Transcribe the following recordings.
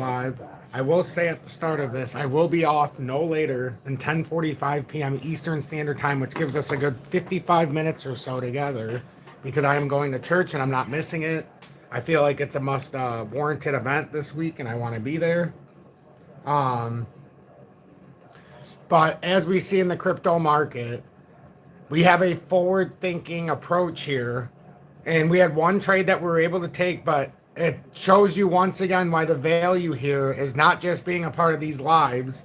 live. I will say at the start of this, I will be off no later than 10:45 p.m. Eastern Standard Time, which gives us a good 55 minutes or so together because I am going to church and I'm not missing it. I feel like it's a must warranted event this week and I want to be there. Um, but as we see in the crypto market, we have a forward thinking approach here. And we had one trade that we were able to take, but it shows you once again why the value here is not just being a part of these lives,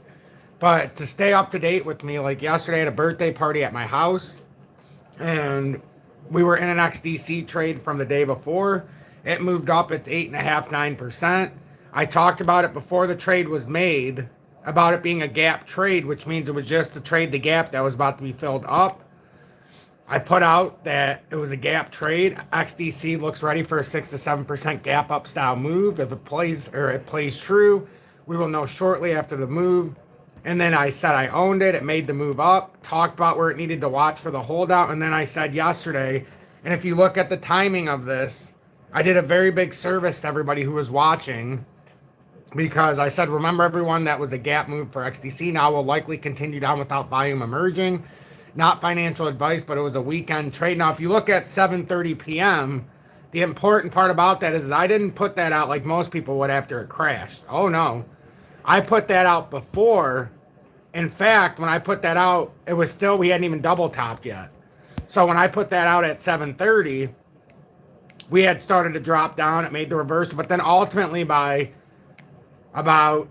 but to stay up to date with me. Like yesterday, I had a birthday party at my house, and we were in an XDC trade from the day before. It moved up. It's 8.5%, 9%. I talked about it before the trade was made, about it being a gap trade, which means it was just to trade the gap that was about to be filled up. I put out that it was a gap trade. XDC looks ready for a 6 to 7% gap up style move. If it plays true, we will know shortly after the move. And then I said I owned it. It made the move up. Talked about where it needed to watch for the holdout. And then I said yesterday, and if you look at the timing of this, I did a very big service to everybody who was watching because I said, remember everyone, that was a gap move for XDC. Now will likely continue down without volume emerging. Not financial advice, but it was a weekend trade. Now, if you look at 7:30 p.m., the important part about that is I didn't put that out like most people would after it crashed. Oh, no. I put that out before. In fact, when I put that out, it was still, we hadn't even double topped yet. So when I put that out at 7:30, we had started to drop down. It made the reversal. But then ultimately by about...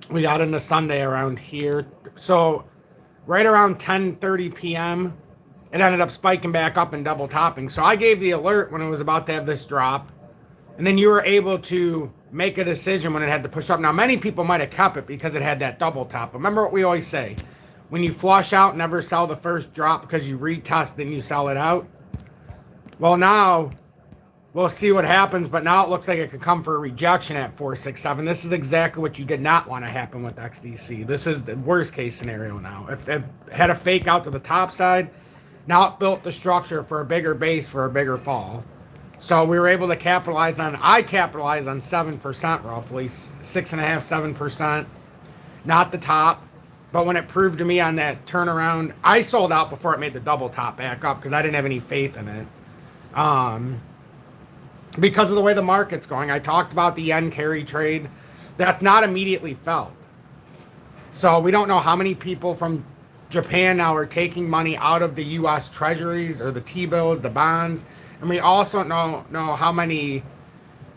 we got into Sunday around here. So right around 10:30 p.m., it ended up spiking back up and double topping. So I gave the alert when it was about to have this drop. And then you were able to make a decision when it had to push up. Now, many people might have kept it because it had that double top. Remember what we always say. When you flush out, never sell the first drop because you retest, then you sell it out. Well, now... we'll see what happens, but now it looks like it could come for a rejection at 467. This is exactly what you did not want to happen with XDC. This is the worst case scenario now. If it had a fake out to the top side, now it built the structure for a bigger base for a bigger fall. So we were able to capitalize on, I capitalized on 7% roughly, 6.5%, 7%. Not the top, but when it proved to me on that turnaround, I sold out before it made the double top back up because I didn't have any faith in it. Because of the way the market's going. I talked about the yen carry trade. That's not immediately felt. So we don't know how many people from Japan now are taking money out of the U.S. treasuries or the T-bills, the bonds. And we also don't know how many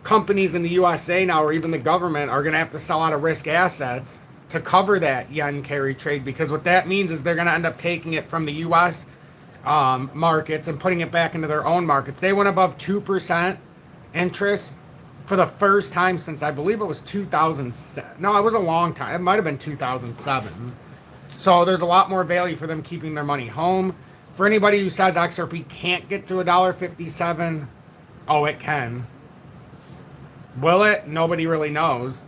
companies in the USA now, or even the government, are going to have to sell out of risk assets to cover that yen carry trade. Because what that means is they're going to end up taking it from the U.S. Markets and putting it back into their own markets. They went above 2% interest for the first time since I believe it was 2007. No, it was a long time. It might have been 2007. So there's a lot more value for them keeping their money home. For anybody who says XRP can't get to $1.57, oh, it can. Will it? Nobody really knows.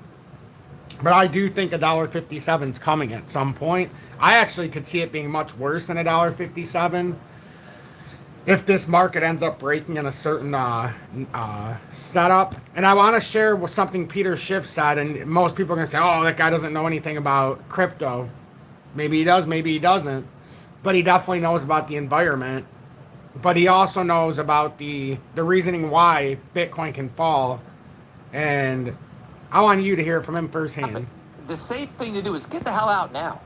But I do think $1.57 is coming at some point. I actually could see it being much worse than $1.57. If this market ends up breaking in a certain setup. And I want to share with something Peter Schiff said, and most people are going to say, oh, that guy doesn't know anything about crypto. Maybe he does, maybe he doesn't. But he definitely knows about the environment. But he also knows about the reasoning why Bitcoin can fall. And I want you to hear it from him firsthand. The safe thing to do is get the hell out now.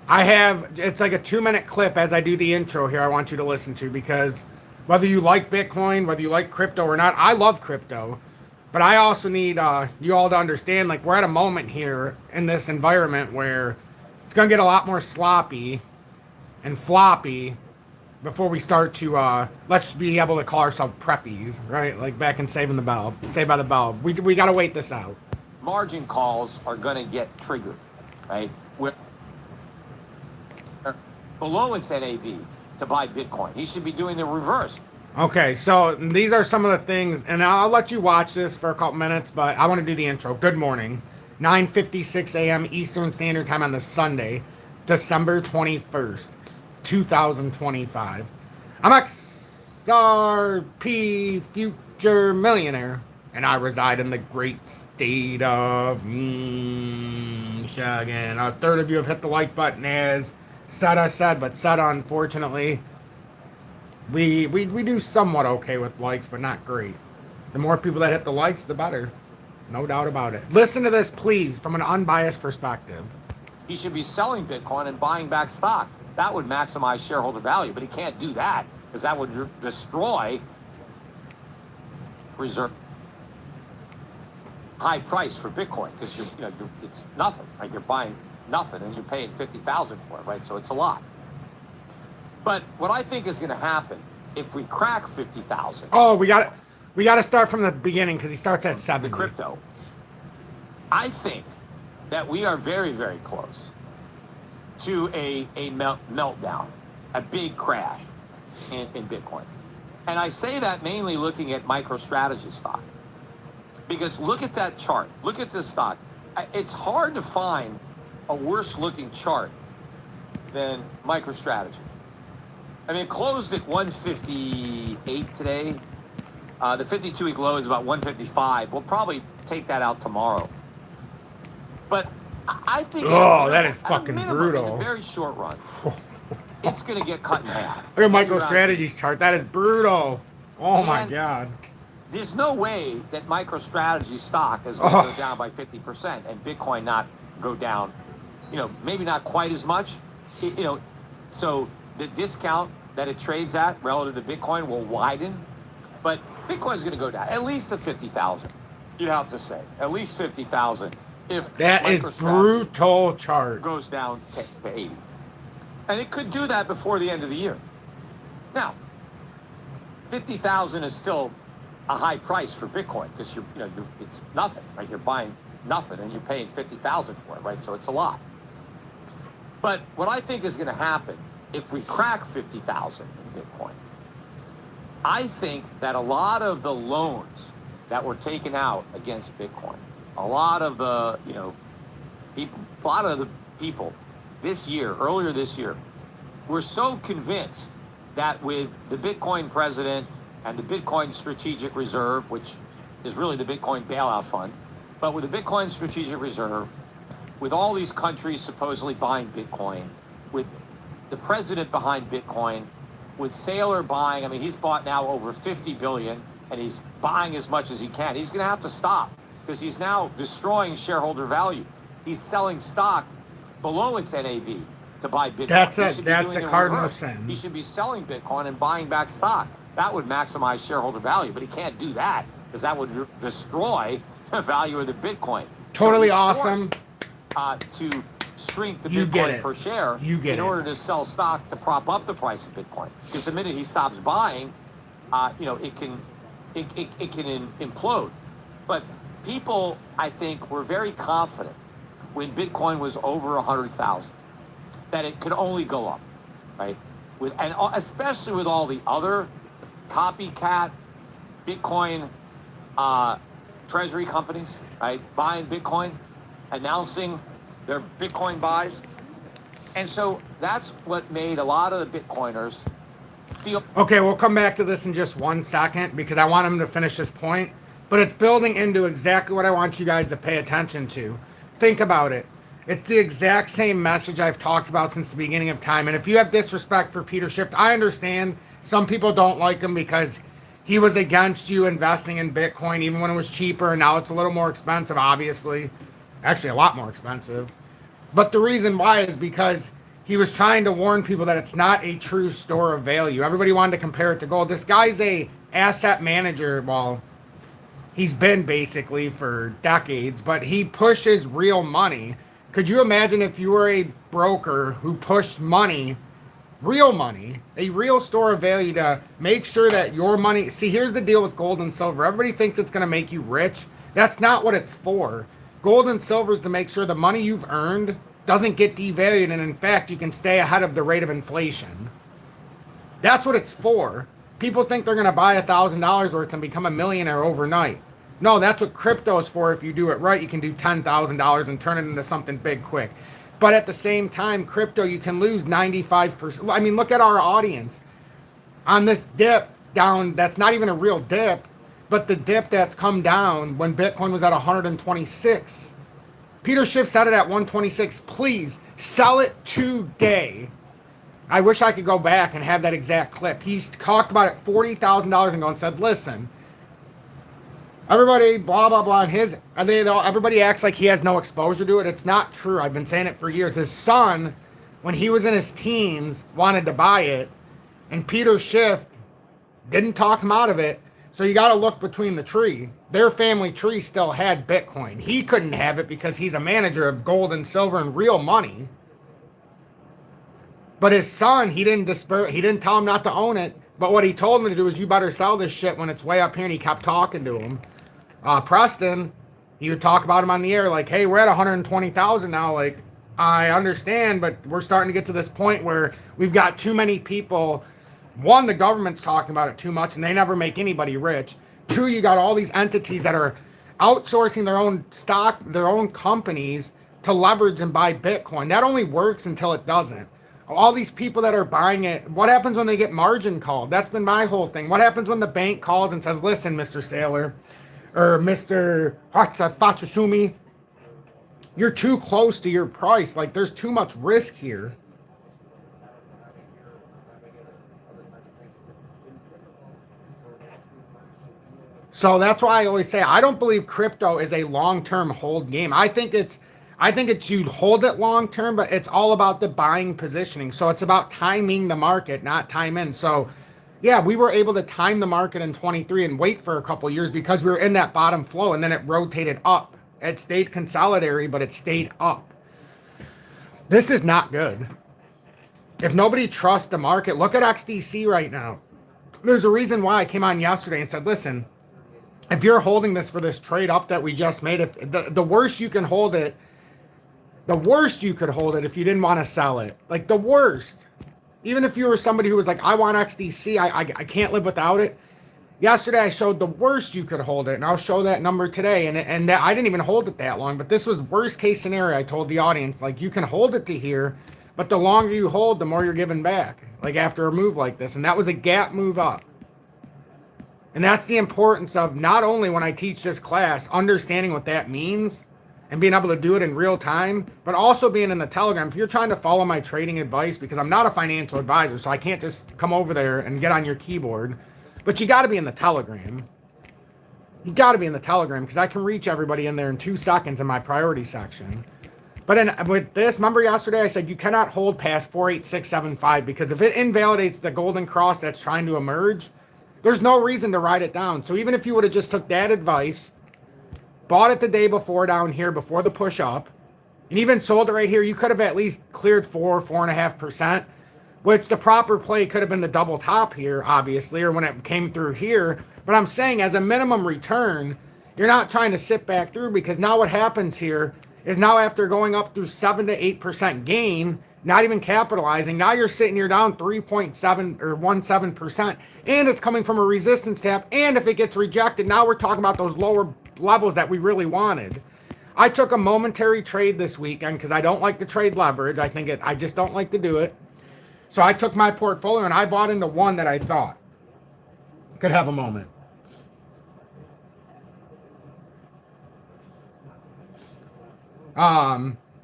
It's like a 2-minute clip as I do the intro here I want you to listen to, because whether you like Bitcoin, whether you like crypto or not, I love crypto, but I also need you all to understand, like, we're at a moment here in this environment where it's going to get a lot more sloppy and floppy before we start to, let's be able to call ourselves preppies, right? Like back in Saved by the Bell. We got to wait this out. Margin calls are going to get triggered, right? We're below its NAV to buy Bitcoin. He should be doing the reverse. Okay, so these are some of the things, and I'll let you watch this for a couple minutes, but I want to do the intro. Good morning. 9:56 a.m. Eastern Standard Time on this Sunday, December 21st, 2025. I'm XRP you're a millionaire. And I reside in the great state of Michigan. A third of you have hit the like button, as said, but unfortunately, we do somewhat okay with likes, but not great. The more people that hit the likes, the better. No doubt about it. Listen to this, please, from an unbiased perspective. He should be selling Bitcoin and buying back stock. That would maximize shareholder value, but he can't do that because that would destroy reserve high price for Bitcoin because it's nothing. Right? You're buying nothing and you're paying 50,000 for it, right? So it's a lot. But what I think is going to happen if we crack 50,000. Oh, we got to start from the beginning because he starts at 70. The crypto. I think that we are very, very close to a meltdown, a big crash in Bitcoin. And I say that mainly looking at MicroStrategy stock. Because look at that chart. Look at this stock. It's hard to find a worse looking chart than MicroStrategy. I mean, it closed at 158 today. The 52-week low is about 155. We'll probably take that out tomorrow. But I think... Oh, that is fucking brutal. In the very short run, it's going to get cut in half. Look at MicroStrategy's chart. That is brutal. Oh, my God. There's no way that MicroStrategy stock is going to go down by 50% and Bitcoin not go down, maybe not quite as much. So the discount that it trades at relative to Bitcoin will widen, but Bitcoin's going to go down at least to 50,000. You'd have to say at least 50,000 if that is brutal chart goes down to 80, and it could do that before the end of the year. Now, 50,000 is still a high price for Bitcoin because it's nothing, right? You're buying nothing and you're paying 50,000 for it, right? So it's a lot. But what I think is going to happen if we crack 50,000 in Bitcoin, I think that a lot of the loans that were taken out against Bitcoin, a lot of the people earlier this year, were so convinced that with the Bitcoin president and the Bitcoin Strategic Reserve, which is really the Bitcoin bailout fund, but with the Bitcoin Strategic Reserve, with all these countries supposedly buying Bitcoin, with the president behind Bitcoin, with Saylor buying, I mean, he's bought now over 50 billion and he's buying as much as he can. He's going to have to stop because he's now destroying shareholder value. He's selling stock below its NAV to buy Bitcoin. That's a cardinal sin. He should be selling Bitcoin and buying back stock. That would maximize shareholder value, but he can't do that because that would destroy the value of the Bitcoin. Totally awesome. To shrink the Bitcoin per share in order to sell stock to prop up the price of Bitcoin. Because the minute he stops buying, it can implode. But people, I think, were very confident when Bitcoin was over 100,000 that it could only go up, right? And especially with all the other copycat Bitcoin treasury companies, right, buying Bitcoin, announcing their Bitcoin buys. And so that's what made a lot of the Bitcoiners feel... Okay, we'll come back to this in just 1 second because I want him to finish this point. But it's building into exactly what I want you guys to pay attention to. Think about it. It's the exact same message I've talked about since the beginning of time. And if you have disrespect for Peter Schiff, I understand some people don't like him because he was against you investing in Bitcoin even when it was cheaper. And now it's a little more expensive, obviously. Actually, a lot more expensive. But the reason why is because he was trying to warn people that it's not a true store of value. Everybody wanted to compare it to gold. This guy's a asset manager. Well, he's been basically for decades, but he pushes real money. Could you imagine if you were a broker who pushed money, real money, a real store of value to make sure that your money... See, here's the deal with gold and silver. Everybody thinks it's going to make you rich. That's not what it's for. Gold and silver is to make sure the money you've earned doesn't get devalued, and in fact, you can stay ahead of the rate of inflation. That's what it's for. People think they're going to buy $1,000 worth and become a millionaire overnight. No, that's what crypto is for. If you do it right, you can do $10,000 and turn it into something big quick. But at the same time, crypto, you can lose 95%. I mean, look at our audience. On this dip down, that's not even a real dip. but the dip that's come down when Bitcoin was at 126. Peter Schiff said it at 126. Please sell it today. I wish I could go back and have that exact clip. He's talked about it $40,000 and said, listen, everybody, blah, blah, blah. And everybody acts like he has no exposure to it. It's not true. I've been saying it for years. His son, when he was in his teens, wanted to buy it. And Peter Schiff didn't talk him out of it. So you got to look between the tree. Their family tree still had Bitcoin. He couldn't have it because he's a manager of gold and silver and real money. But his son, he didn't tell him not to own it. But what he told him to do is, you better sell this shit when it's way up here. And he kept talking to him. Preston, he would talk about him on the air like, hey, we're at 120,000 now. Like, I understand, but we're starting to get to this point where we've got too many people. One, the government's talking about it too much, and they never make anybody rich. Two, you got all these entities that are outsourcing their own stock, their own companies to leverage and buy Bitcoin. That only works until it doesn't. All these people that are buying it, what happens when they get margin called? That's been my whole thing. What happens when the bank calls and says, listen, Mr. Sailor, or Mr. Fatsumi, you're too close to your price. Like, there's too much risk here. So that's why I always say I don't believe crypto is a long-term hold game. I think it's you'd hold it long-term, but it's all about the buying positioning. So it's about timing the market, not time in. So yeah, we were able to time the market in 23 and wait for a couple years because we were in that bottom flow, and then it rotated up. It stayed consolidatory, but it stayed up. This is not good. If nobody trusts the market, look at XDC right now. There's a reason why I came on yesterday and said, listen, if you're holding this for this trade up that we just made, if the worst you can hold it, the worst you could hold it if you didn't want to sell it, like the worst. Even if you were somebody who was like, I want XDC, I can't live without it. Yesterday I showed the worst you could hold it, and I'll show that number today. And that, I didn't even hold it that long, but this was worst case scenario. I told the audience, like, you can hold it to here, but the longer you hold, the more you're giving back, like after a move like this. And that was a gap move up. And that's the importance of not only when I teach this class, understanding what that means and being able to do it in real time, but also being in the Telegram. If you're trying to follow my trading advice, because I'm not a financial advisor, so I can't just come over there and get on your keyboard, but you got to be in the Telegram. You got to be in the Telegram because I can reach everybody in there in 2 seconds in my priority section. But with this, remember yesterday I said you cannot hold past 48675 because if it invalidates the golden cross that's trying to emerge, there's no reason to write it down. So even if you would have just took that advice, bought it the day before down here, before the push up, and even sold it right here, you could have at least cleared 4.5%, which the proper play could have been the double top here, obviously, or when it came through here. But I'm saying as a minimum return, you're not trying to sit back through, because now what happens here is now after going up through 7 to 8% gain, not even capitalizing, now you're sitting here down 3.7 or 17%, and it's coming from a resistance tap. And if it gets rejected, now we're talking about those lower levels that we really wanted. I took a momentary trade this weekend because I don't like to trade leverage. I just don't like to do it. So I took my portfolio and I bought into one that I thought could have a moment.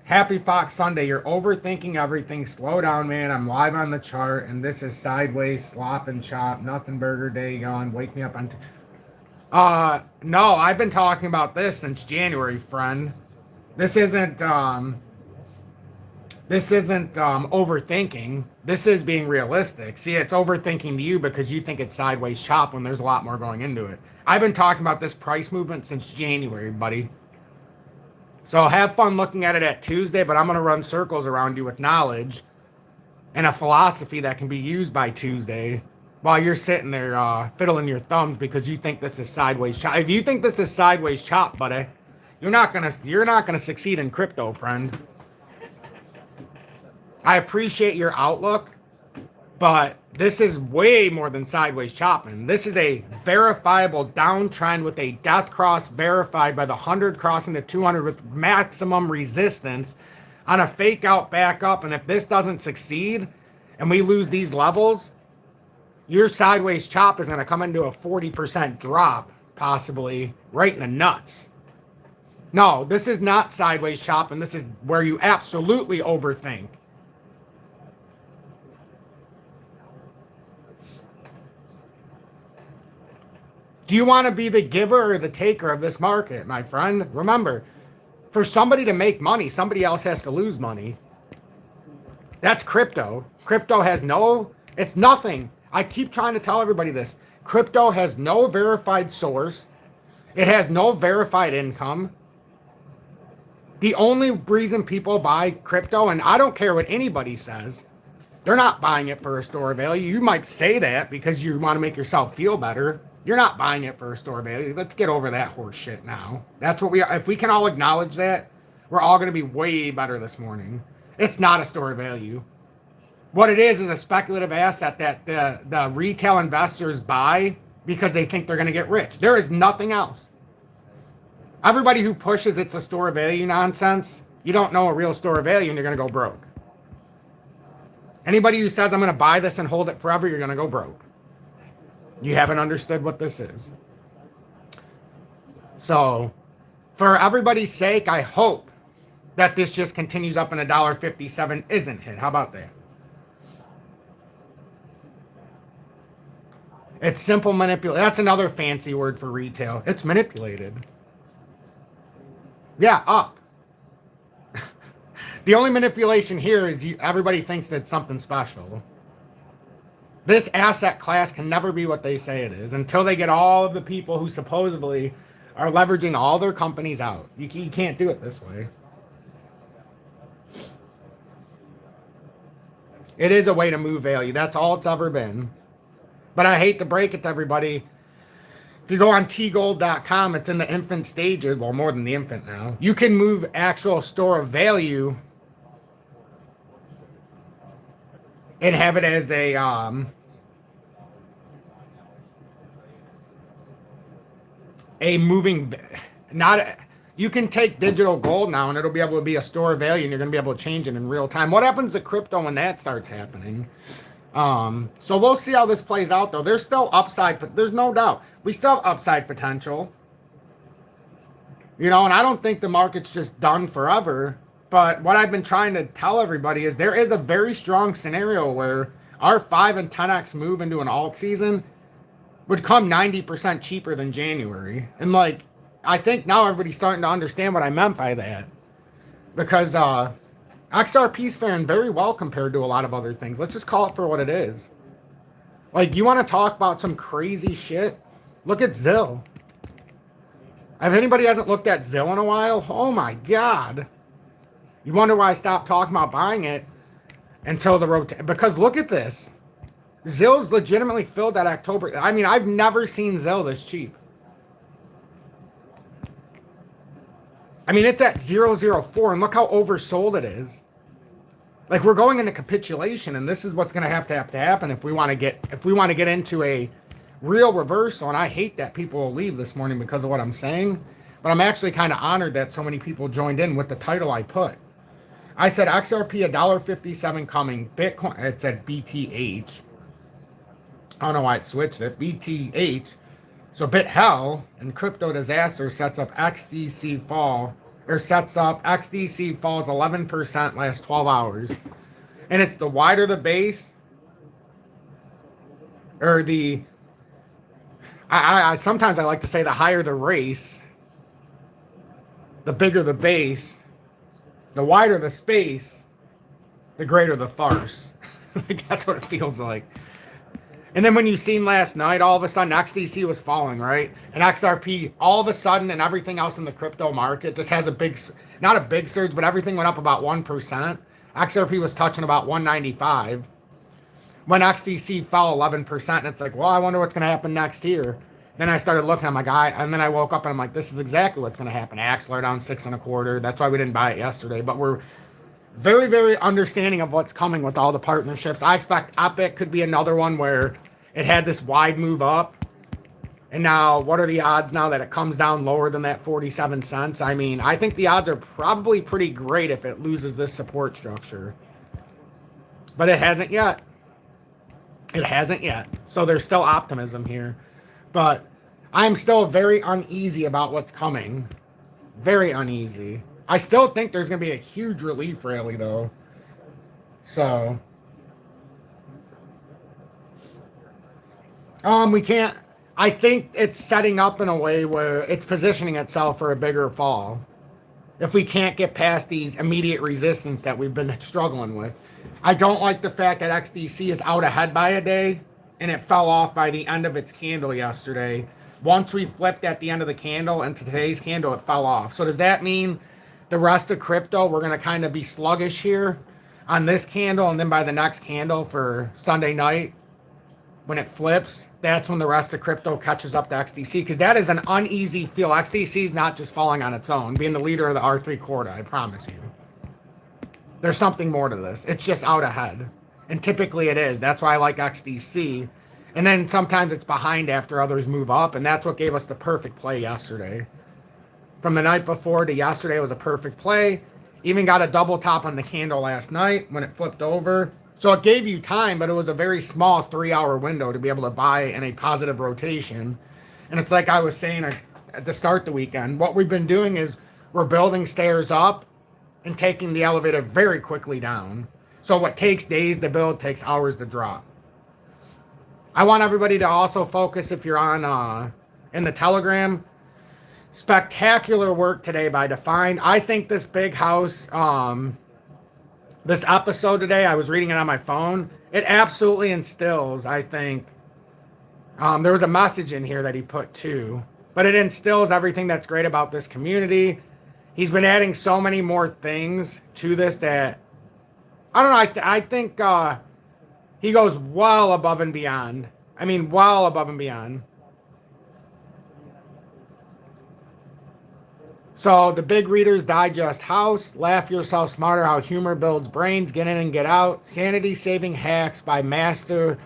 Happy Fox Sunday. You're overthinking everything. Slow down, man. I'm live on the chart, and this is sideways, slop and chop, nothing burger day gone. Wake me up on. No, I've been talking about this since January, friend. This isn't overthinking. This is being realistic. See, it's overthinking to you because you think it's sideways chop when there's a lot more going into it. I've been talking about this price movement since January, buddy. So have fun looking at it at Tuesday, but I'm going to run circles around you with knowledge and a philosophy that can be used by Tuesday while you're sitting there fiddling your thumbs because you think this is sideways chop. If you think this is sideways chop, buddy, you're not gonna succeed in crypto, friend. I appreciate your outlook, but this is way more than sideways chopping. This is a verifiable downtrend with a death cross verified by the 100 crossing the 200 with maximum resistance on a fake out back up. And if this doesn't succeed and we lose these levels, your sideways chop is going to come into a 40% drop. possibly right in the nuts. No, this is not sideways chopping. This is where you absolutely overthink. Do you want to be the giver or the taker of this market, my friend? Remember, for somebody to make money, somebody else has to lose money. That's crypto. Crypto has it's nothing. I keep trying to tell everybody this. Crypto has no verified source. It has no verified income. The only reason people buy crypto, and I don't care what anybody says, they're not buying it for a store value. You might say that because you want to make yourself feel better. You're not buying it for a store value. Let's get over that horse shit now. That's what we are. If we can all acknowledge that, we're all going to be way better this morning. It's not a store value. What it is a speculative asset that the retail investors buy because they think they're going to get rich. There is nothing else. Everybody who pushes it's a store value nonsense, you don't know a real store value and you're going to go broke. Anybody who says I'm going to buy this and hold it forever, you're going to go broke. You haven't understood what this is. So, for everybody's sake, I hope that this just continues up and $1.57 isn't hit. How about that? It's simple manipulation. That's another fancy word for retail. It's manipulated. Yeah, up. The only manipulation here is everybody thinks it's something special. This asset class can never be what they say it is until they get all of the people who supposedly are leveraging all their companies out. You can't do it this way. It is a way to move value. That's all it's ever been. But I hate to break it to everybody. If you go on tgold.com, it's in the infant stages. Well, more than the infant now. You can move actual store of value and have it as a moving, you can take digital gold now and it'll be able to be a store of value and you're going to be able to change it in real time. What happens to crypto when that starts happening? So we'll see how this plays out though. There's still upside, but there's no doubt. We still have upside potential. You know, and I don't think the market's just done forever. But what I've been trying to tell everybody is there is a very strong scenario where our 5 and 10x move into an alt season would come 90% cheaper than January. And like, I think now everybody's starting to understand what I meant by that. Because XRP's faring very well compared to a lot of other things. Let's just call it for what it is. Like, you want to talk about some crazy shit? Look at ZIL. If anybody hasn't looked at ZIL in a while, oh my God. You wonder why I stopped talking about buying it until the rotation. Because look at this. ZIL's legitimately filled that October. I mean, I've never seen ZIL this cheap. I mean, it's at 004, and look how oversold it is. Like, we're going into capitulation, and this is what's going to have to happen if we want to get into a real reversal. And I hate that people will leave this morning because of what I'm saying, but I'm actually kind of honored that so many people joined in with the title I put. I said XRP $1.57 coming. Bitcoin, it said BTH. I don't know why it switched it. BTH. So BitHell and crypto disaster sets up XDC fall, or sets up XDC falls 11% last 12 hours. And it's the wider the base, or the, I sometimes I like to say the higher the race, the bigger the base, the wider the space, the greater the farce. Like, that's what it feels like. And then when you seen last night, all of a sudden XDC was falling, right? And XRP, all of a sudden, and everything else in the crypto market just has a big, not a big surge, but everything went up about 1%. XRP was touching about 195. When XDC fell 11%, and it's like, well, I wonder what's going to happen next here. Then I started looking, I'm like, and then I woke up and I'm like, this is exactly what's going to happen. Axler down 6.25. That's why we didn't buy it yesterday. But we're very, very understanding of what's coming with all the partnerships. I expect Epic could be another one where it had this wide move up. And now, what are the odds now that it comes down lower than that 47 cents? I mean, I think the odds are probably pretty great if it loses this support structure. But it hasn't yet. It hasn't yet. So there's still optimism here. But I'm still very uneasy about what's coming. Very uneasy. I still think there's going to be a huge relief rally, though. So, we can't. I think it's setting up in a way where it's positioning itself for a bigger fall. If we can't get past these immediate resistance that we've been struggling with. I don't like the fact that XDC is out ahead by a day, and it fell off by the end of its candle yesterday. Once we flipped at the end of the candle into today's candle, it fell off. So does that mean the rest of crypto, we're going to kind of be sluggish here on this candle, and then by the next candle for Sunday night, when it flips, that's when the rest of crypto catches up to XDC, because that is an uneasy feel. XDC is not just falling on its own, being the leader of the R3 quarter, I promise you. There's something more to this. It's just out ahead. And typically it is. That's why I like XDC. And then sometimes it's behind after others move up, and that's what gave us the perfect play yesterday. From the night before to yesterday was a perfect play. Even got a double top on the candle last night when it flipped over. So it gave you time, but it was a very small 3-hour window to be able to buy in a positive rotation. And it's like I was saying at the start of the weekend, what we've been doing is we're building stairs up and taking the elevator very quickly down. So what takes days to build takes hours to drop. I want everybody to also focus, if you're on in the Telegram, spectacular work today by Define. I think this big house, this episode today, I was reading it on my phone. It absolutely instills, I think, there was a message in here that he put too, but it instills everything that's great about this community. He's been adding so many more things to this that, I don't know, I think he goes well above and beyond. I mean, well above and beyond. So the Big Reader's Digest House, Laugh Yourself Smarter, How Humor Builds Brains, Get In and Get Out, Sanity Saving Hacks by Master,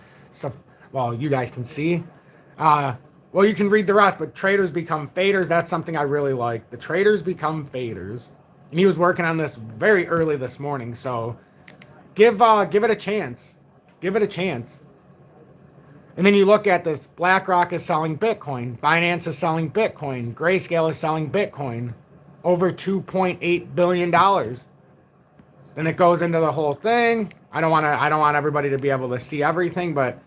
well, you guys can see. Well, you can read the rest, but Traders Become Faders, that's something I really like. The Traders Become Faders. And he was working on this very early this morning, so give it a chance. Give it a chance. And then you look at this, BlackRock is selling Bitcoin, Binance is selling Bitcoin, Grayscale is selling Bitcoin, over $2.8 billion. Then it goes into the whole thing. I don't want everybody to be able to see everything, but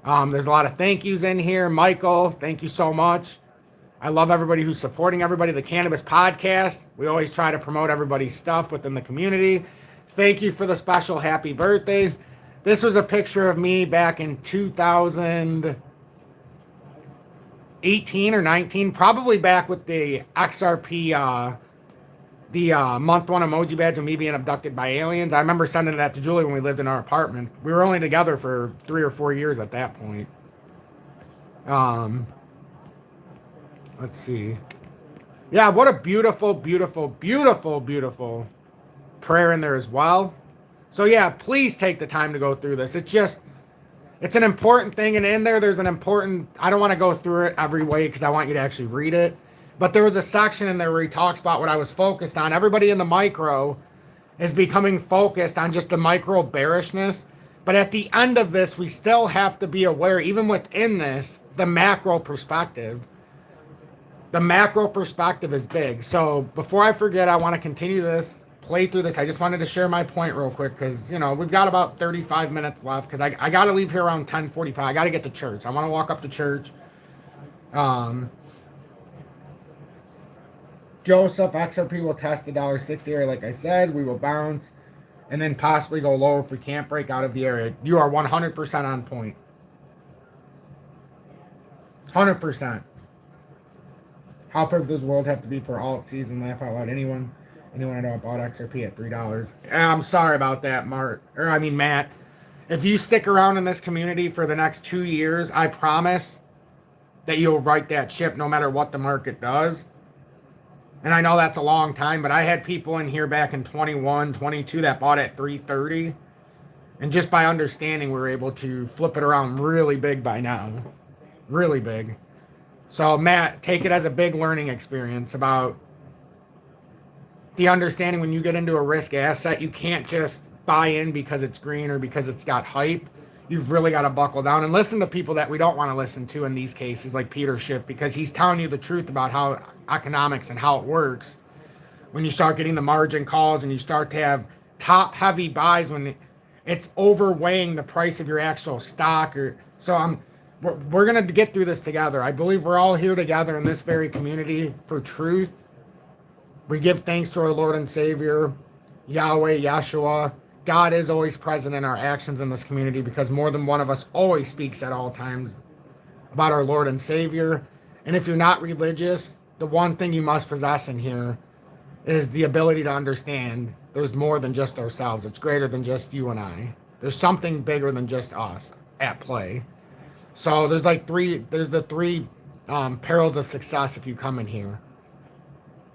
there's a lot of thank yous in here. Michael, thank you so much. I love everybody who's supporting everybody. The Cannabis Podcast, we always try to promote everybody's stuff within the community. Thank you for the special happy birthdays. This was a picture of me back in 2018 or 19, probably back with the XRP, the month one emoji badge of me being abducted by aliens. I remember sending that to Julie when we lived in our apartment. We were only together for 3 or 4 years at that point. Let's see. Yeah, what a beautiful, beautiful, beautiful, beautiful prayer in there as well. So yeah, please take the time to go through this. It's an important thing, and in there, there's an important, I don't want to go through it every way because I want you to actually read it, but there was a section in there where he talks about what I was focused on. Everybody in the micro is becoming focused on just the micro bearishness, but at the end of this, we still have to be aware, even within this, the macro perspective. The macro perspective is big. So before I forget, I want to continue this. Play through this. I just wanted to share my point real quick because, you know, we've got about 35 minutes left because I got to leave here around 10:45. I got to get to church. I want to walk up to church. Joseph, XRP will test the $1.60 area like I said. We will bounce and then possibly go lower if we can't break out of the area. You are 100% on point. 100%. How perfect does the world have to be for alt season? Laugh out loud. Anyone I know bought XRP at $3. I'm sorry about that, Matt. If you stick around in this community for the next 2 years, I promise that you'll write that ship no matter what the market does. And I know that's a long time, but I had people in here back in 21, 22 that bought at $3.30. And just by understanding, we were able to flip it around really big by now. Really big. So, Matt, take it as a big learning experience about the understanding when you get into a risk asset, you can't just buy in because it's green or because it's got hype. you've really got to buckle down and listen to people that we don't want to listen to in these cases, like Peter Schiff, because he's telling you the truth about how economics and how it works. When you start getting the margin calls and you start to have top heavy buys when it's overweighing the price of your actual stock, or so we're gonna get through this together. I believe we're all here together in this very community for truth. We give thanks to our Lord and Savior, Yahweh, Yeshua. God is always present in our actions in this community because more than one of us always speaks at all times about our Lord and Savior. And if you're not religious, the one thing you must possess in here is the ability to understand there's more than just ourselves. It's greater than just you and I. There's something bigger than just us at play. So there's the three perils of success if you come in here.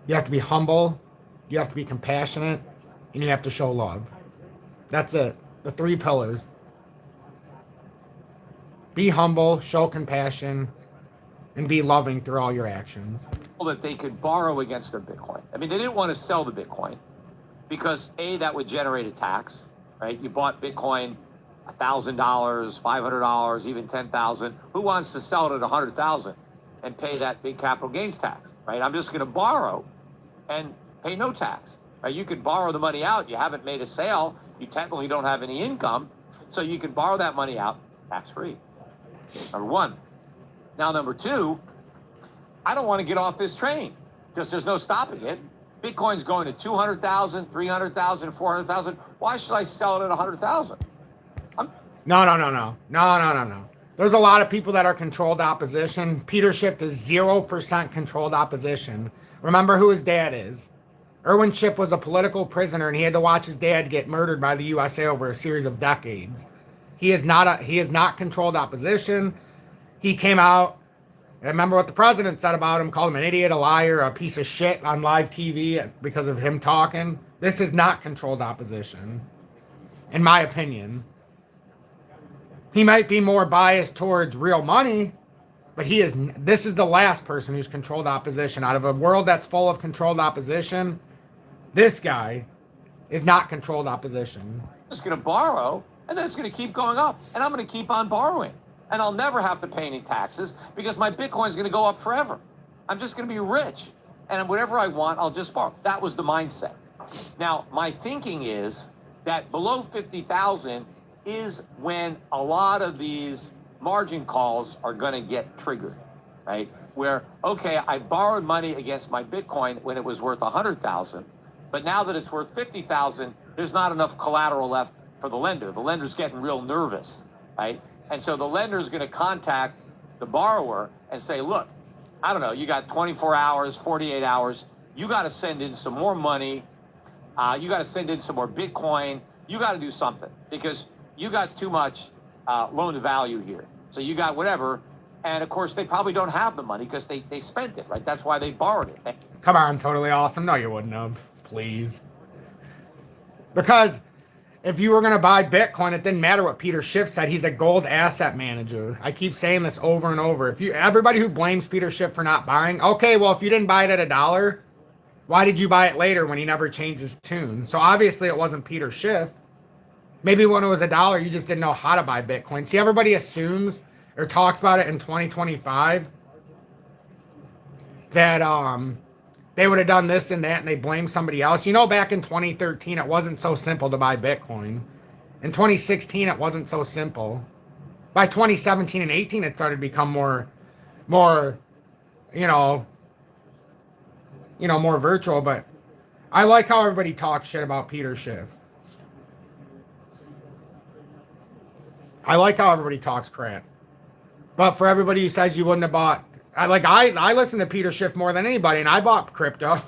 You have to be humble, you have to be compassionate, and you have to show love. That's it. The 3 pillars. Be humble, show compassion, and be loving through all your actions. That they could borrow against their Bitcoin. I mean, they didn't want to sell the Bitcoin because A, that would generate a tax, right? You bought Bitcoin $1,000, $500, even $10,000. Who wants to sell it at $100,000 and pay that big capital gains tax, right? I'm just going to borrow and pay no tax, right? You could borrow the money out. You haven't made a sale. You technically don't have any income. So you can borrow that money out tax-free. Number one. Now, number two, I don't want to get off this train because there's no stopping it. Bitcoin's going to 200,000, 300,000, 400,000. Why should I sell it at 100,000? No. There's a lot of people that are controlled opposition. Peter Schiff is 0% controlled opposition. Remember who his dad is. Erwin Schiff was a political prisoner and he had to watch his dad get murdered by the USA over a series of decades. He is not controlled opposition. He came out, and remember what the president said about him, called him an idiot, a liar, a piece of shit on live TV because of him talking. This is not controlled opposition, in my opinion. He might be more biased towards real money, but this is the last person who's controlled opposition. Out of a world that's full of controlled opposition, this guy is not controlled opposition. I'm just going to borrow, and then it's going to keep going up, and I'm going to keep on borrowing. And I'll never have to pay any taxes because my Bitcoin is going to go up forever. I'm just going to be rich. And whatever I want, I'll just borrow. That was the mindset. Now, my thinking is that below 50,000 is when a lot of these margin calls are going to get triggered, right? Where, okay, I borrowed money against my Bitcoin when it was worth 100,000, but now that it's worth 50,000, there's not enough collateral left for the lender. The lender's getting real nervous, right? And so the lender is going to contact the borrower and say, look, I don't know, you got 24 hours, 48 hours. You got to send in some more money. You got to send in some more Bitcoin. You got to do something because you got too much loan to value here. So you got whatever. And of course, they probably don't have the money because they spent it, right? That's why they borrowed it. Come on, totally awesome. No, you wouldn't have. Please. Because if you were going to buy Bitcoin, it didn't matter what Peter Schiff said. He's a gold asset manager. I keep saying this over and over. Everybody who blames Peter Schiff for not buying, okay, well, if you didn't buy it at $1, why did you buy it later when he never changed his tune? So obviously it wasn't Peter Schiff. Maybe when it was $1, you just didn't know how to buy Bitcoin. See, everybody assumes or talks about it in 2025 that they would have done this and that and they blame somebody else. You know, back in 2013, it wasn't so simple to buy Bitcoin. In 2016, it wasn't so simple. By 2017 and 18, it started to become more, more virtual. But I like how everybody talks shit about Peter Schiff. I like how everybody talks crap. But for everybody who says you wouldn't have bought, I listen to Peter Schiff more than anybody, and I bought crypto.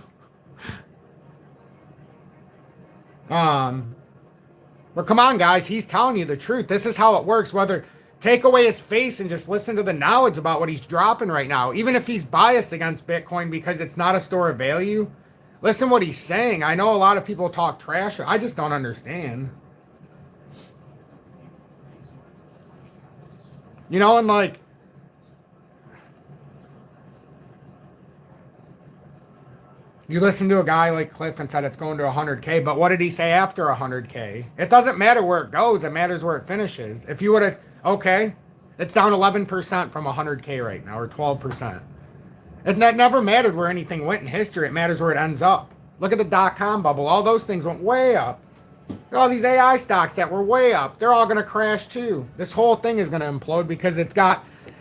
But come on, guys, he's telling you the truth. This is how it works. Whether take away his face and just listen to the knowledge about what he's dropping right now. Even if he's biased against Bitcoin because it's not a store of value, listen what he's saying. I know a lot of people talk trash. I just don't understand. And like, You listen to a guy like Cliff and said it's going to 100K, but what did he say after 100K? It doesn't matter where it goes, it matters where it finishes. If you would have, okay, it's down 11% from 100K right now, or 12%. It never mattered where anything went in history, it matters where it ends up. Look at the dot-com bubble, all those things went way up. All these AI stocks that were way up, they're all going to crash too. This whole thing is going to implode because the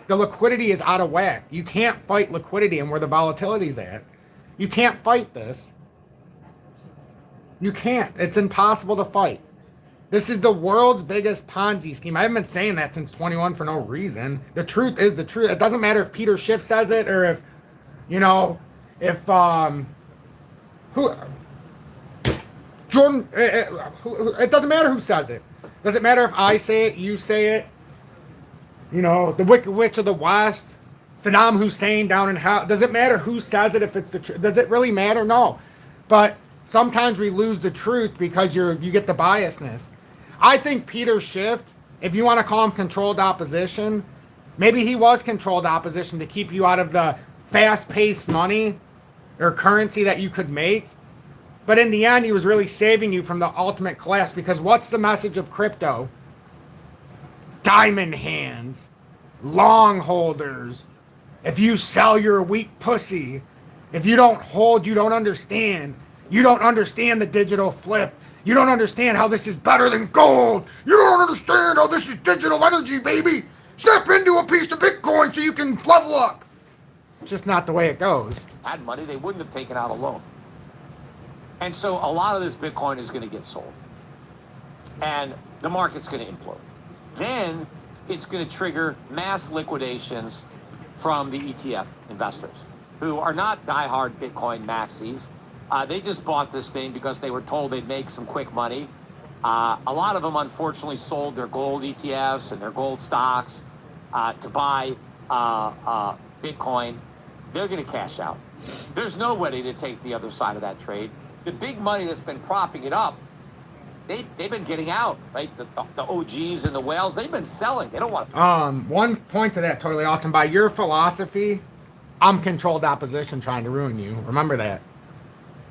liquidity is out of whack. You can't fight liquidity and where the volatility's at. You can't fight this. You can't. It's impossible to fight. This is the world's biggest Ponzi scheme. I haven't been saying that since 21 for no reason. The truth is the truth. It doesn't matter if Peter Schiff says it or if, Jordan, it doesn't matter who says it. Doesn't matter if I say it, you say it. The Wicked Witch of the West, Saddam Hussein down in hell. Does it matter who says it if it's the truth? Does it really matter? No. But sometimes we lose the truth because you get the biasness. I think Peter Schiff, if you want to call him controlled opposition, maybe he was controlled opposition to keep you out of the fast-paced money or currency that you could make. But in the end, he was really saving you from the ultimate collapse, because what's the message of crypto? Diamond hands, long holders. If you sell, you're a weak pussy. If you don't hold, you don't understand. You don't understand the digital flip. You don't understand how this is better than gold. You don't understand how this is digital energy, baby. Step into a piece of Bitcoin so you can level up. It's just not the way it goes. Had money, they wouldn't have taken out a loan. And so a lot of this Bitcoin is going to get sold. And the market's going to implode. Then it's going to trigger mass liquidations from the ETF investors, who are not diehard Bitcoin maxis. They just bought this thing because they were told they'd make some quick money. A lot of them, unfortunately, sold their gold ETFs and their gold stocks to buy Bitcoin. They're going to cash out. There's nobody to take the other side of that trade. The big money that's been propping it up, they've been getting out, right? The OGs and the whales, they've been selling. They don't want to. One point to that, totally awesome. By your philosophy, I'm controlled opposition trying to ruin you. Remember that.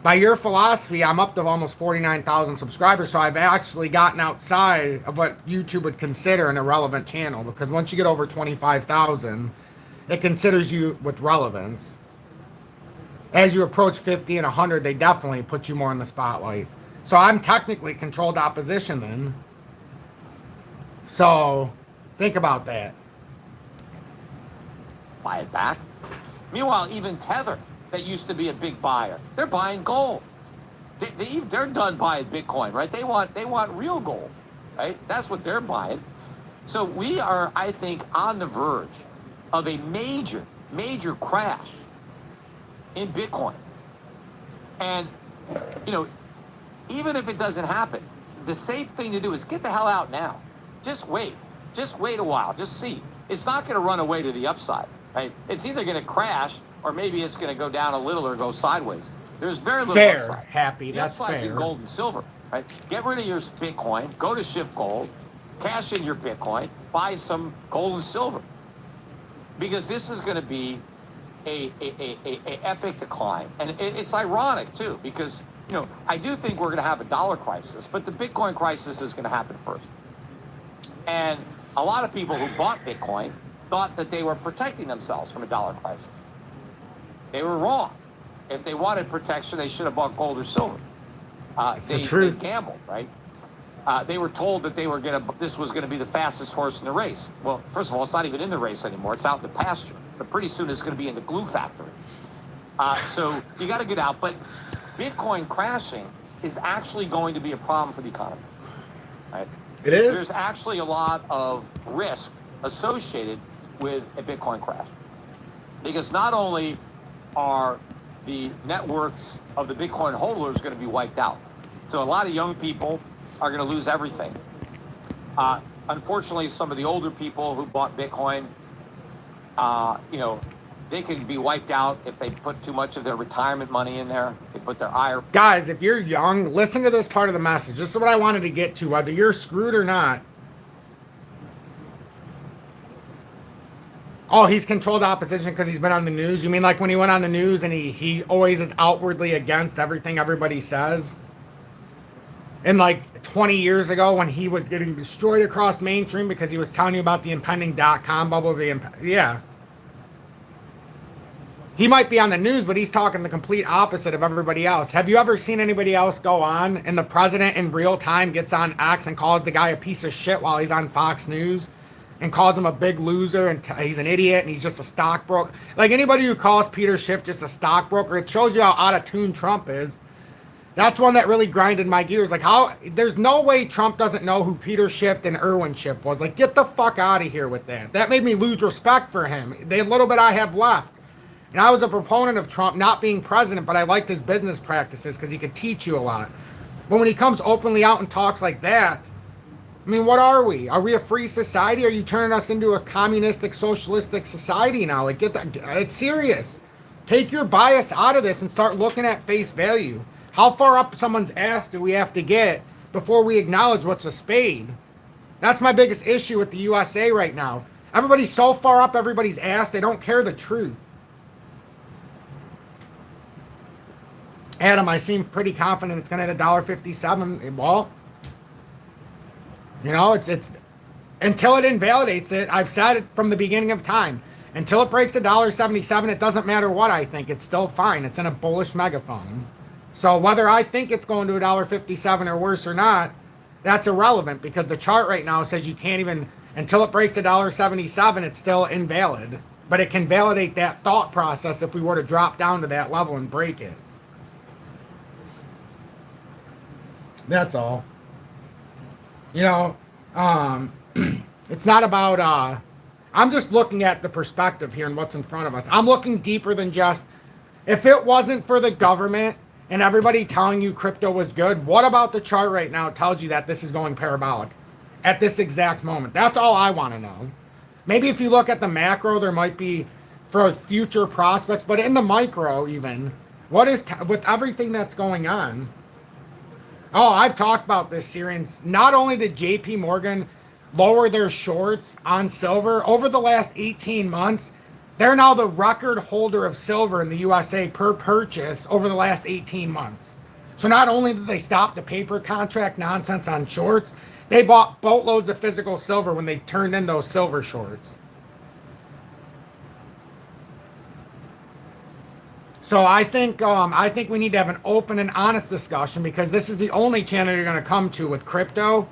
By your philosophy, I'm up to almost 49,000 subscribers, so I've actually gotten outside of what YouTube would consider an irrelevant channel, because once you get over 25,000, it considers you with relevance. As you approach 50 and 100, they definitely put you more in the spotlight. So I'm technically controlled opposition then. So think about that. Buy it back. Meanwhile, even Tether, that used to be a big buyer, they're buying gold. They're done buying Bitcoin, right? They want real gold, right? That's what they're buying. So we are, I think, on the verge of a major, major crash in Bitcoin. And, even if it doesn't happen, the safe thing to do is get the hell out now. Just wait. Just wait a while. Just see. It's not going to run away to the upside, right? It's either going to crash or maybe it's going to go down a little or go sideways. There's very little upside. Happy. The That's upside's fair. in gold and silver, right? Get rid of your Bitcoin. Go to Schiff Gold. Cash in your Bitcoin. Buy some gold and silver. Because this is going to be a epic decline. And it's ironic, too, because, I do think we're going to have a dollar crisis, but the Bitcoin crisis is going to happen first. And a lot of people who bought Bitcoin thought that they were protecting themselves from a dollar crisis. They were wrong. If they wanted protection, they should have bought gold or silver. They gambled, right? They were told that this was going to be the fastest horse in the race. Well, first of all, it's not even in the race anymore. It's out in the pasture. But pretty soon it's going to be in the glue factory. So you got to get out. But Bitcoin crashing is actually going to be a problem for the economy. Right? It is. There's actually a lot of risk associated with a Bitcoin crash. Because not only are the net worths of the Bitcoin holders going to be wiped out, so a lot of young people are going to lose everything. Unfortunately, some of the older people who bought Bitcoin, they could be wiped out if they put too much of their retirement money in there. They put their IRA. Guys, if you're young, listen to this part of the message. This is what I wanted to get to, whether you're screwed or not. Oh, he's controlled opposition because he's been on the news? You mean like when he went on the news and he always is outwardly against everything everybody says? And like 20 years ago when he was getting destroyed across mainstream because he was telling you about the impending dot-com bubble. Yeah. He might be on the news, but he's talking the complete opposite of everybody else. Have you ever seen anybody else go on and the president in real time gets on X and calls the guy a piece of shit while he's on Fox News and calls him a big loser and he's an idiot and he's just a stockbroker? Like anybody who calls Peter Schiff just a stockbroker, it shows you how out of tune Trump is. That's one that really grinded my gears. Like how there's no way Trump doesn't know who Peter Schiff and Irwin Schiff was. Like get the fuck out of here with that. That made me lose respect for him. The little bit I have left. And I was a proponent of Trump not being president, but I liked his business practices because he could teach you a lot. But when he comes openly out and talks like that, I mean, what are we? Are we a free society? Are you turning us into a communistic, socialistic society now? Like, get that. It's serious. Take your bias out of this and start looking at face value. How far up someone's ass do we have to get before we acknowledge what's a spade? That's my biggest issue with the USA right now. Everybody's so far up everybody's ass, they don't care the truth. Adam, I seem pretty confident it's going to hit $1.57. Well, you know, it's until it invalidates it. I've said it from the beginning of time. Until it breaks $1.77, it doesn't matter what I think. It's still fine. It's in a bullish megaphone. So whether I think it's going to $1.57 or worse or not, that's irrelevant because the chart right now says you can't even, until it breaks $1.77, it's still invalid. But it can validate that thought process if we were to drop down to that level and break it. That's all. You know, it's not about, I'm just looking at the perspective here and what's in front of us. I'm looking deeper than just, if it wasn't for the government and everybody telling you crypto was good, what about the chart right now tells you that this is going parabolic at this exact moment? That's all I want to know. Maybe if you look at the macro, there might be for future prospects, but in the micro even, what is, with everything that's going on? Oh, I've talked about this series. Not only did JP Morgan lower their shorts on silver over the last 18 months, they're now the record holder of silver in the USA per purchase over the last 18 months. So not only did they stop the paper contract nonsense on shorts, they bought boatloads of physical silver when they turned in those silver shorts. So I think we need to have an open and honest discussion because this is the only channel you're going to come to with crypto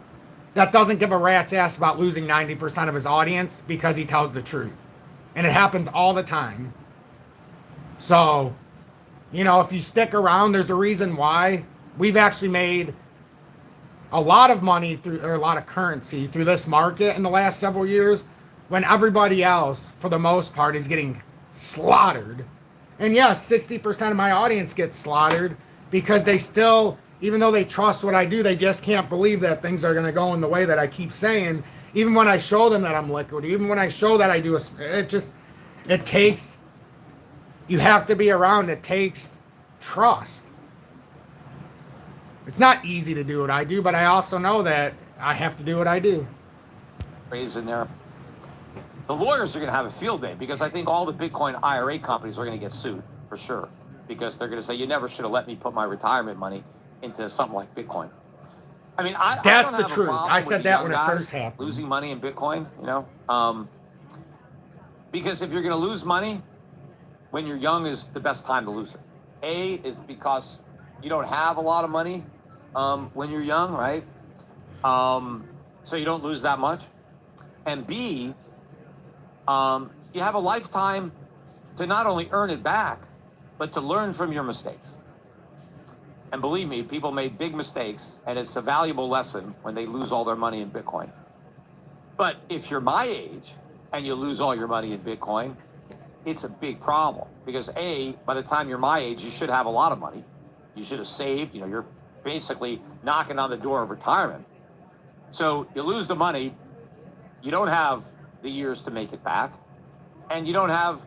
that doesn't give a rat's ass about losing 90% of his audience because he tells the truth. And it happens all the time. So, you know, if you stick around, there's a reason why we've actually made a lot of money through, or a lot of currency through this market in the last several years when everybody else, for the most part, is getting slaughtered. And yes, 60% of my audience gets slaughtered because they still, even though they trust what I do, they just can't believe that things are going to go in the way that I keep saying. Even when I show them that I'm liquid, even when I show that I do, it takes, you have to be around, it takes trust. It's not easy to do what I do, but I also know that I have to do what I do. In there. The lawyers are going to have a field day because I think all the Bitcoin IRA companies are going to get sued for sure because they're going to say, you never should have let me put my retirement money into something like Bitcoin. I mean, that's I don't the truth. I said that when it first happened. Losing money in Bitcoin, you know, because if you're going to lose money when you're young is the best time to lose it. A is because you don't have a lot of money when you're young, right? So you don't lose that much. And B, you have a lifetime to not only earn it back, but to learn from your mistakes. And believe me, people made big mistakes, and it's a valuable lesson when they lose all their money in Bitcoin. But if you're my age and you lose all your money in Bitcoin, it's a big problem because A, by the time you're my age, you should have a lot of money. You should have saved, you know, you're basically knocking on the door of retirement. So you lose the money, you don't have the years to make it back, and you don't have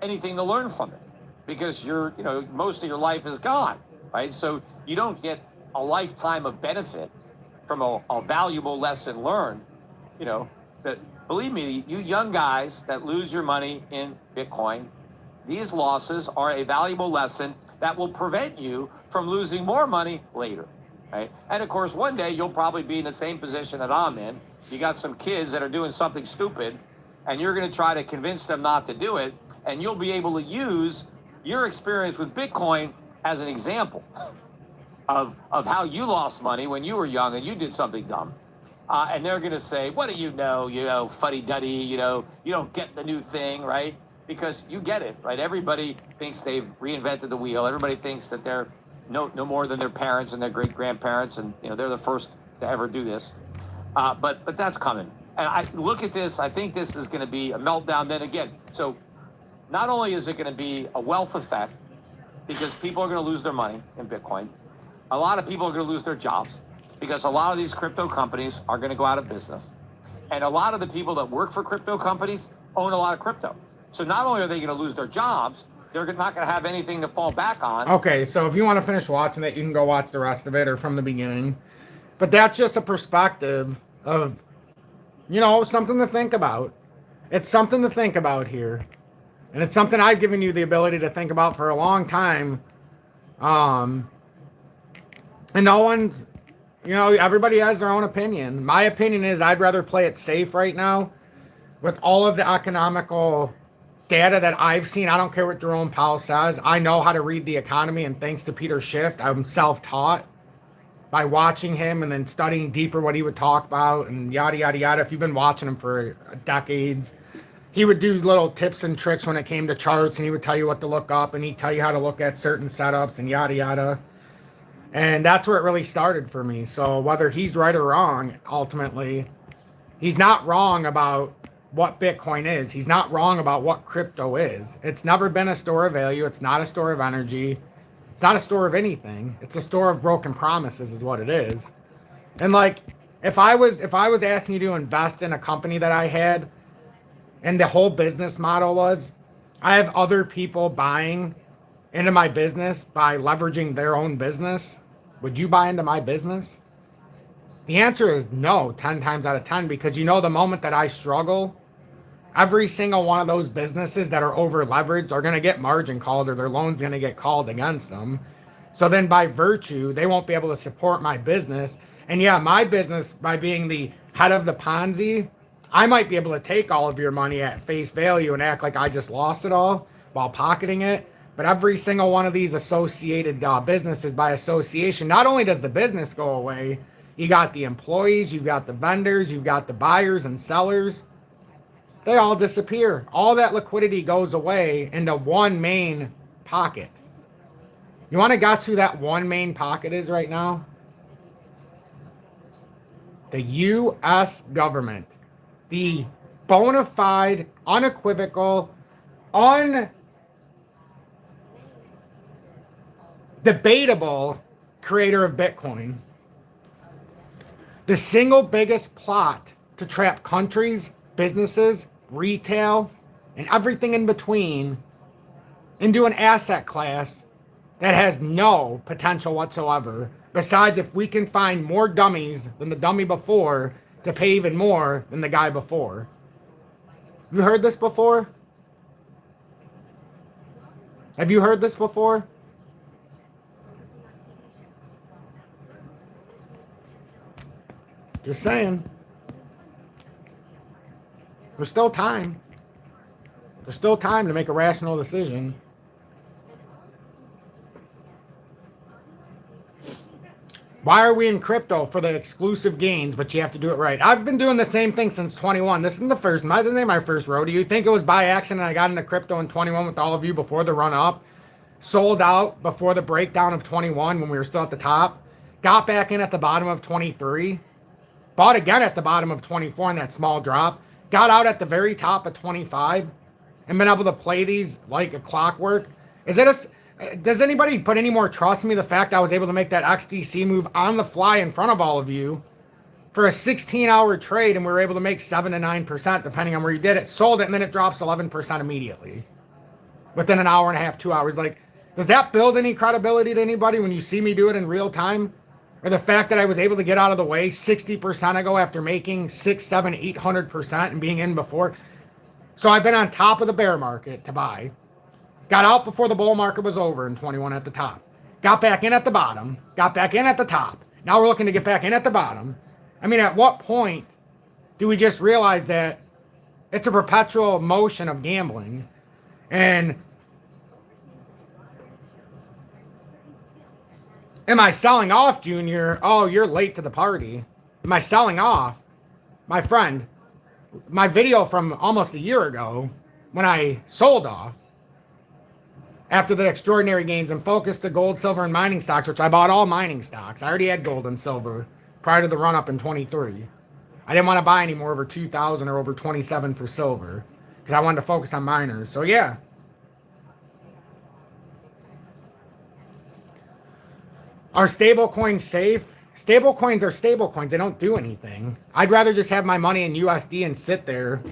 anything to learn from it because you're, you know, most of your life is gone, right? So you don't get a lifetime of benefit from a valuable lesson learned, you know, that believe me, you young guys that lose your money in Bitcoin, these losses are a valuable lesson that will prevent you from losing more money later, right? And of course, one day you'll probably be in the same position that I'm in. You got some kids that are doing something stupid, and you're going to try to convince them not to do it, and you'll be able to use your experience with Bitcoin as an example of how you lost money when you were young and you did something dumb. And they're going to say, what do you know, fuddy-duddy, you don't get the new thing, right? Because you get it, right? Everybody thinks they've reinvented the wheel. Everybody thinks that they're no more than their parents and their great-grandparents, and they're the first to ever do this. But that's coming. And I look at this, I think this is going to be a meltdown then again. So not only is it going to be a wealth effect, because people are going to lose their money in Bitcoin, a lot of people are going to lose their jobs, because a lot of these crypto companies are going to go out of business. And a lot of the people that work for crypto companies own a lot of crypto. So not only are they going to lose their jobs, they're not going to have anything to fall back on. Okay, so if you want to finish watching it, you can go watch the rest of it or from the beginning. But that's just a perspective of, something to think about. It's something to think about here. And it's something I've given you the ability to think about for a long time. And no one's, everybody has their own opinion. My opinion is I'd rather play it safe right now with all of the economical data that I've seen. I don't care what Jerome Powell says. I know how to read the economy, and thanks to Peter Schiff, I'm self-taught by watching him and then studying deeper what he would talk about and yada, yada, yada. If you've been watching him for decades, he would do little tips and tricks when it came to charts, and he would tell you what to look up, and he'd tell you how to look at certain setups and yada, yada. And that's where it really started for me. So whether he's right or wrong, ultimately, he's not wrong about what Bitcoin is. He's not wrong about what crypto is. It's never been a store of value. It's not a store of energy. It's not a store of anything. It's a store of broken promises is what it is. And if I was asking you to invest in a company that I had, and the whole business model was, I have other people buying into my business by leveraging their own business, would you buy into my business? The answer is no, 10 times out of 10, because the moment that I struggle, every single one of those businesses that are over leveraged are going to get margin called, or their loan's going to get called against them. So then by virtue, they won't be able to support my business. And yeah, my business, by being the head of the Ponzi, I might be able to take all of your money at face value and act like I just lost it all while pocketing it. But every single one of these associated businesses by association, not only does the business go away, you got the employees, you've got the vendors, you've got the buyers and sellers. They all disappear. All that liquidity goes away into one main pocket. You want to guess who that one main pocket is right now? The U.S. government. The bona fide, unequivocal, undebatable creator of Bitcoin. The single biggest plot to trap countries, businesses, retail, and everything in between into an asset class that has no potential whatsoever. Besides, if we can find more dummies than the dummy before to pay even more than the guy before. You heard this before? Have you heard this before? Just saying. There's still time. There's still time to make a rational decision. Why are we in crypto? For the exclusive gains, but you have to do it right. I've been doing the same thing since 21. This isn't my first rodeo. You think it was by accident I got into crypto in 21 with all of you before the run up? Sold out before the breakdown of 21 when we were still at the top. Got back in at the bottom of 23. Bought again at the bottom of 24 in that small drop. Got out at the very top of 25. And been able to play these like a clockwork. Does anybody put any more trust in me? The fact I was able to make that XDC move on the fly in front of all of you for a 16-hour trade, and we were able to make 7 to 9% depending on where you did it. Sold it, and then it drops 11% immediately within an hour and a half, 2 hours. Does that build any credibility to anybody when you see me do it in real time? or the fact that I was able to get out of the way 60% ago after making 6, 7, 800% and being in before. So I've been on top of the bear market to buy. Got out before the bull market was over in 21 at the top. Got back in at the bottom. Got back in at the top. Now we're looking to get back in at the bottom. I mean, at what point do we just realize that it's a perpetual motion of gambling? And am I selling off, Junior? Oh, you're late to the party. Am I selling off? My friend, my video from almost a year ago when I sold off after the extraordinary gains and focused to gold, silver, and mining stocks, which I bought all mining stocks. I already had gold and silver prior to the run-up in 23. I didn't want to buy any more over 2,000 or over 27 for silver because I wanted to focus on miners. So, yeah. Are stable coins safe? Stable coins are stable coins. They don't do anything. I'd rather just have my money in USD and sit there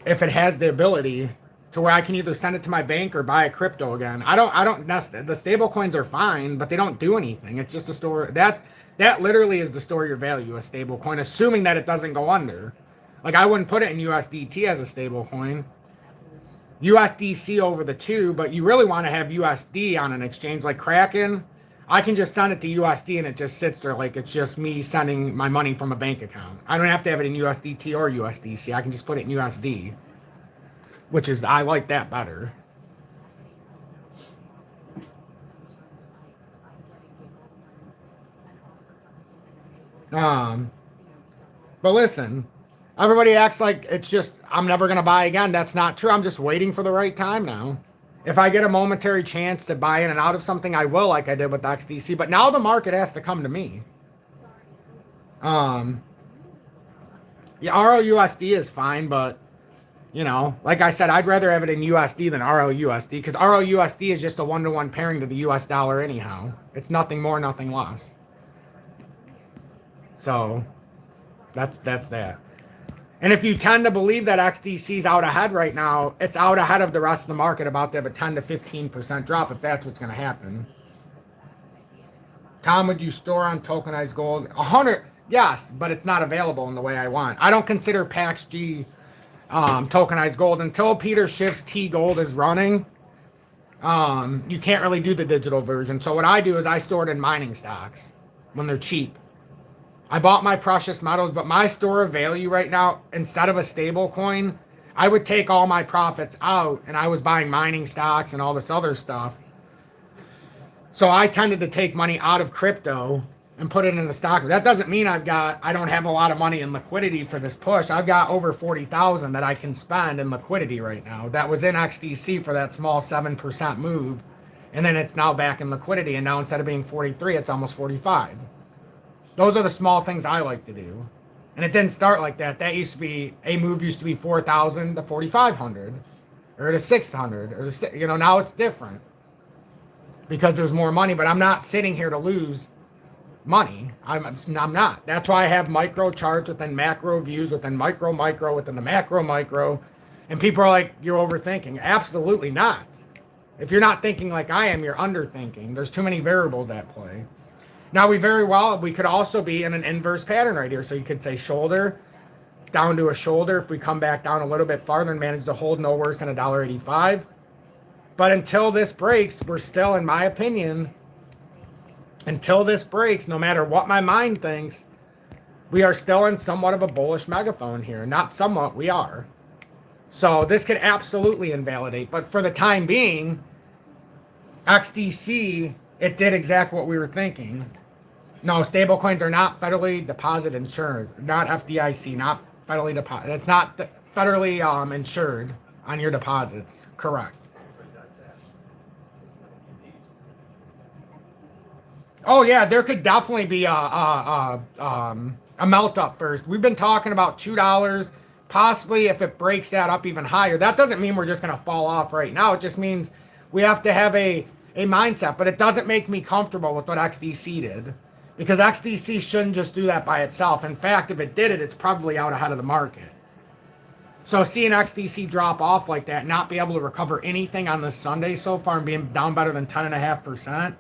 if it has the ability to where I can either send it to my bank or buy a crypto again. The stable coins are fine, but they don't do anything. It's just a store that literally is the store your value, a stable coin, assuming that it doesn't go under. Like, I wouldn't put it in USDT as a stable coin. USDC over the two, but you really want to have USD on an exchange like Kraken. I can just send it to USD and it just sits there like it's just me sending my money from a bank account. I don't have to have it in USDT or USDC. I can just put it in USD, which is, I like that better. But listen, everybody acts like it's just, I'm never going to buy again. That's not true. I'm just waiting for the right time now. If I get a momentary chance to buy in and out of something, I will, like I did with XDC. But now the market has to come to me. Yeah, RLUSD is fine, but, you know, like I said, I'd rather have it in USD than RLUSD because RLUSD is just a one-to-one pairing to the US dollar anyhow. It's nothing more, nothing less. So that's that. And if you tend to believe that XDC's out ahead right now, it's out ahead of the rest of the market, about to have a 10 to 15% drop if that's what's going to happen. Tom, would you store on tokenized gold? 100, yes, but it's not available in the way I want. I don't consider PAX-G tokenized gold until Peter Schiff's T Gold is running. You can't really do the digital version. So what I do is I store it in mining stocks when they're cheap. I bought my precious metals, but my store of value right now, instead of a stable coin, I would take all my profits out and I was buying mining stocks and all this other stuff. So I tended to take money out of crypto and put it in the stock. That doesn't mean I don't have a lot of money in liquidity for this push. I've got over 40,000 that I can spend in liquidity right now. That was in XDC for that small 7% move. And then it's now back in liquidity. And now instead of being 43, it's almost 45. Those are the small things I like to do. And it didn't start like that. That used to be, a move used to be 4,000 to 4,500 or to 600 or to, you know, now it's different because there's more money, but I'm not sitting here to lose money. I'm not. That's why I have micro charts within macro views, within micro, within the macro. And people are like, you're overthinking. Absolutely not. If you're not thinking like I am, you're underthinking. There's too many variables at play. Now, we could also be in an inverse pattern right here. So you could say shoulder, down to a shoulder. If we come back down a little bit farther and manage to hold no worse than $1.85. But until this breaks, we're still, in my opinion, until this breaks, no matter what my mind thinks, we are still in somewhat of a bullish megaphone here. Not somewhat, we are. So this could absolutely invalidate. But for the time being, XDC, it did exactly what we were thinking. No, stable coins are not federally deposit insured. Not FDIC, not federally deposit. It's not federally insured on your deposits. Correct. Oh yeah, there could definitely be a melt up first. We've been talking about $2, possibly if it breaks that up even higher. That doesn't mean we're just going to fall off right now. It just means we have to have a mindset, but it doesn't make me comfortable with what XDC did. Because XDC shouldn't just do that by itself. In fact, if it did it, it's probably out ahead of the market. So seeing XDC drop off like that, not be able to recover anything on this Sunday so far and being down better than 10.5%.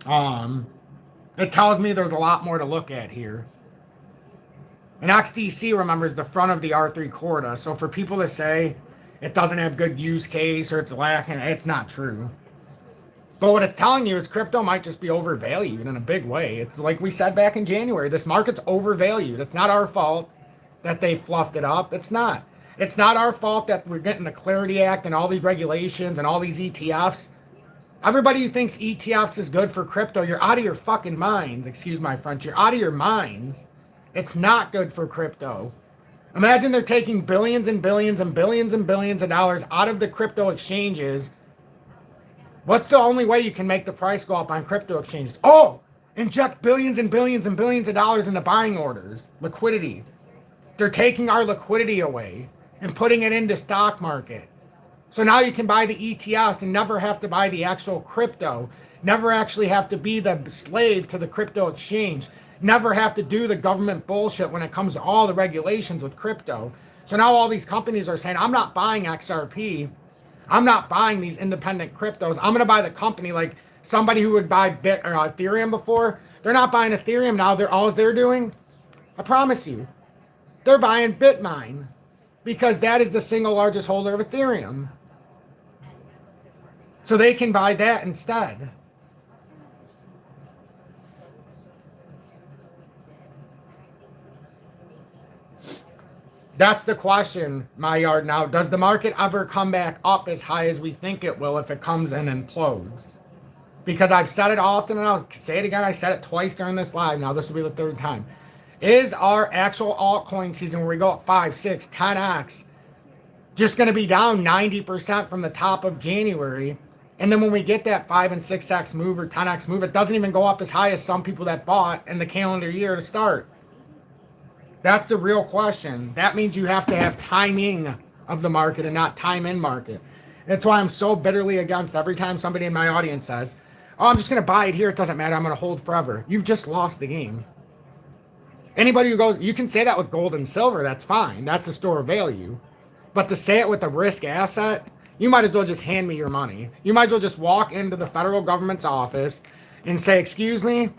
It tells me there's a lot more to look at here. And XDC, remember, is the front of the R3 Corda. So for people to say it doesn't have good use case or it's lacking, it's not true. But what it's telling you is crypto might just be overvalued in a big way. It's like we said back in January. This market's overvalued. It's not our fault that they fluffed it up. It's not. It's not our fault that we're getting the Clarity Act and all these regulations and all these ETFs. Everybody who thinks ETFs is good for crypto, you're out of your fucking minds. Excuse my French. You're out of your minds. It's not good for crypto. Imagine they're taking billions and billions and billions and billions of dollars out of the crypto exchanges. What's the only way you can make the price go up on crypto exchanges? Oh, inject billions and billions and billions of dollars into buying orders. Liquidity. They're taking our liquidity away and putting it into stock market. So now you can buy the ETFs and never have to buy the actual crypto. Never actually have to be the slave to the crypto exchange. Never have to do the government bullshit when it comes to all the regulations with crypto. So now all these companies are saying, I'm not buying XRP. I'm not buying these independent cryptos. I'm going to buy the company. Like somebody who would buy Ethereum before. They're not buying Ethereum now. All they're doing, I promise you, they're buying Bitmine because that is the single largest holder of Ethereum. So they can buy that instead. That's the question, my yard. Now, does the market ever come back up as high as we think it will if it comes in and implodes? Because I've said it often, and I'll say it again. I said it twice during this live. Now, this will be the third time. Is our actual altcoin season where we go up 5, 6, 10x just going to be down 90% from the top of January? And then when we get that 5 and 6x move or 10x move, it doesn't even go up as high as some people that bought in the calendar year to start. That's the real question. That means you have to have timing of the market and not time in market. That's why I'm so bitterly against every time somebody in my audience says, oh, I'm just going to buy it here. It doesn't matter. I'm going to hold forever. You've just lost the game. Anybody who goes, you can say that with gold and silver. That's fine. That's a store of value. But to say it with a risk asset, you might as well just hand me your money. You might as well just walk into the federal government's office and say, excuse me,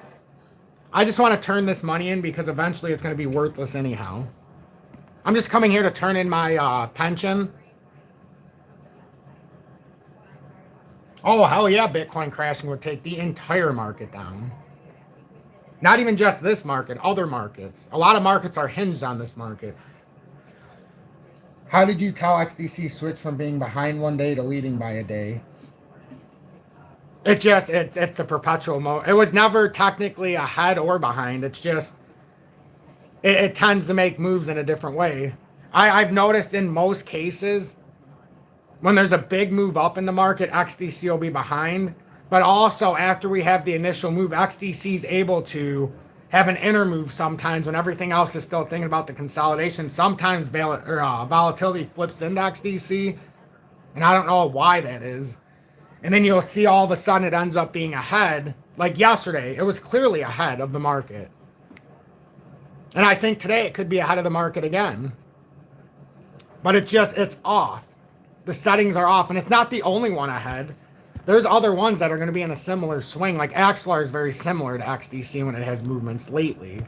I just want to turn this money in because eventually it's going to be worthless anyhow. I'm just coming here to turn in my pension. Oh, hell yeah, Bitcoin crashing would take the entire market down. Not even just this market, other markets. A lot of markets are hinged on this market. How did you tell XDC switch from being behind one day to leading by a day? It's the perpetual mode. It was never technically ahead or behind. It's just, it tends to make moves in a different way. I've noticed in most cases, when there's a big move up in the market, XDC will be behind. But also after we have the initial move, XDC is able to have an inner move sometimes when everything else is still thinking about the consolidation. Sometimes volatility flips into XDC, and I don't know why that is. And then you'll see all of a sudden it ends up being ahead. Like yesterday, it was clearly ahead of the market. And I think today it could be ahead of the market again. But it's off. The settings are off. And it's not the only one ahead. There's other ones that are going to be in a similar swing. Like Axelar is very similar to XDC when it has movements lately.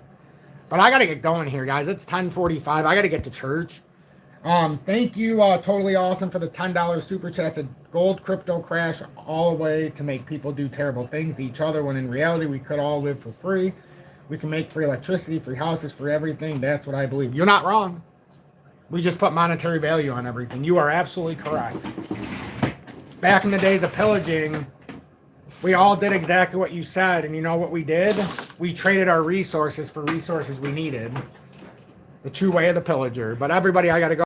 But I got to get going here, guys. It's 10:45. I got to get to church. Thank you, Totally Awesome, for the $10 super chat. Said gold crypto crash all the way to make people do terrible things to each other when in reality we could all live for free. We can make free electricity, free houses, free everything. That's what I believe. You're not wrong. We just put monetary value on everything. You are absolutely correct. Back in the days of pillaging, we all did exactly what you said. And you know what we did? We traded our resources for resources we needed. The true way of the pillager. But everybody, I got to go.